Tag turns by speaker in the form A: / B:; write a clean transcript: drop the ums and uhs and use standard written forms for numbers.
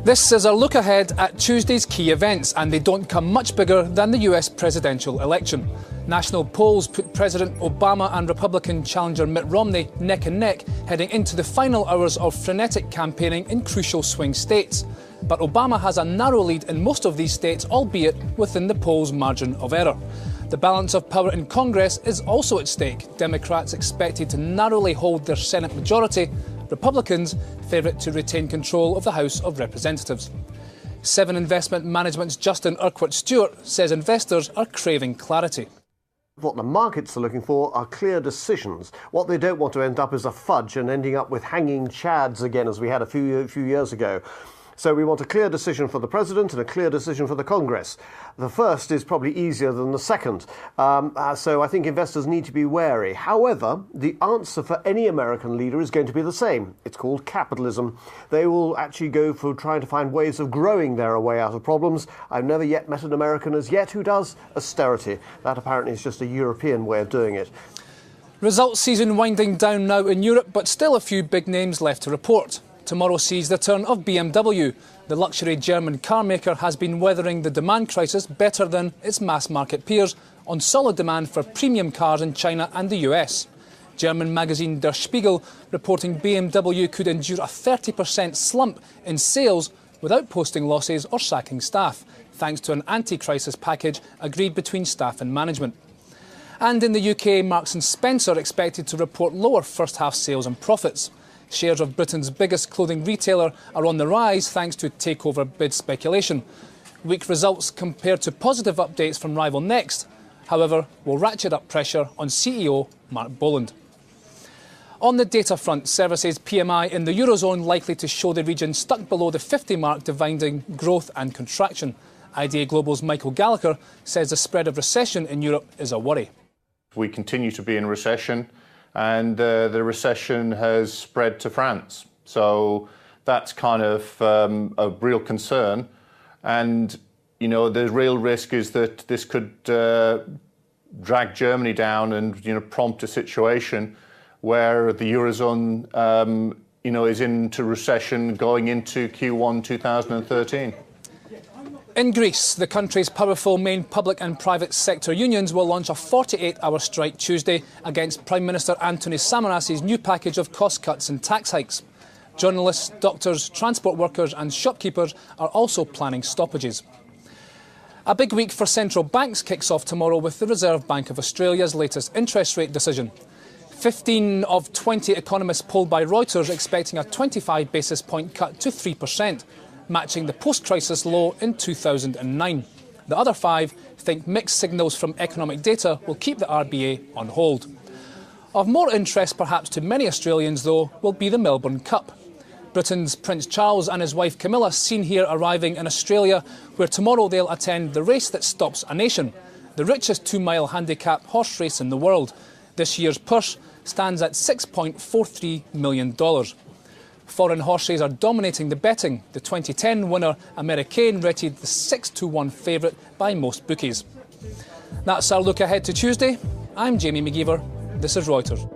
A: This is a look ahead at Tuesday's key events, and they don't come much bigger than the US presidential election. National polls put President Obama and Republican challenger Mitt Romney neck and neck, heading into the final hours of frenetic campaigning in crucial swing states. But Obama has a narrow lead in most of these states, albeit within the polls' margin of error. The balance of power in Congress is also at stake. Democrats expected to narrowly hold their Senate majority. Republicans favourite to retain control of the House of Representatives. Seven Investment Management's Justin Urquhart-Stewart says investors are craving clarity.
B: What the markets are looking for are clear decisions. What they don't want to end up is a fudge and ending up with hanging chads again, as we had a few years ago. So we want a clear decision for the President and a clear decision for the Congress. The first is probably easier than the second. So I think investors need to be wary. However, the answer for any American leader is going to be the same. It's called capitalism. They will actually go for trying to find ways of growing their way out of problems. I've never yet met an American as yet who does austerity. That apparently is just a European way of doing it.
A: Results season winding down now in Europe, but still a few big names left to report. Tomorrow sees the turn of BMW. The luxury German car maker has been weathering the demand crisis better than its mass market peers on solid demand for premium cars in China and the US. German magazine Der Spiegel reporting BMW could endure a 30% slump in sales without posting losses or sacking staff, thanks to an anti-crisis package agreed between staff and management. And in the UK, Marks & Spencer expected to report lower first-half sales and profits. Shares of Britain's biggest clothing retailer are on the rise thanks to takeover bid speculation. Weak results compared to positive updates from rival Next, however, will ratchet up pressure on CEO Mark Boland. On the data front, services PMI in the Eurozone likely to show the region stuck below the 50 mark, dividing growth and contraction. IDA Global's Michael Gallagher says the spread of recession in Europe is a worry.
C: We continue to be in recession, and the recession has spread to France. So that's kind of a real concern. And, you know, the real risk is that this could drag Germany down and, you know, prompt a situation where the Eurozone, you know, is into recession going into Q1 2013.
A: In Greece, the country's powerful main public and private sector unions will launch a 48-hour strike Tuesday against Prime Minister Antonis Samaras' new package of cost cuts and tax hikes. Journalists, doctors, transport workers and shopkeepers are also planning stoppages. A big week for central banks kicks off tomorrow with the Reserve Bank of Australia's latest interest rate decision. 15 of 20 economists polled by Reuters expecting a 25 basis point cut to 3%. Matching the post-crisis low in 2009. The other 5 think mixed signals from economic data will keep the RBA on hold. Of more interest perhaps to many Australians, though, will be the Melbourne Cup. Britain's Prince Charles and his wife Camilla seen here arriving in Australia, where tomorrow they'll attend the race that stops a nation, the richest 2-mile handicap horse race in the world. This year's purse stands at $6.43 million. Foreign horses are dominating the betting. The 2010 winner, Americain, rated the 6-1 favourite by most bookies. That's our look ahead to Tuesday. I'm Jamie McGeever. This is Reuters.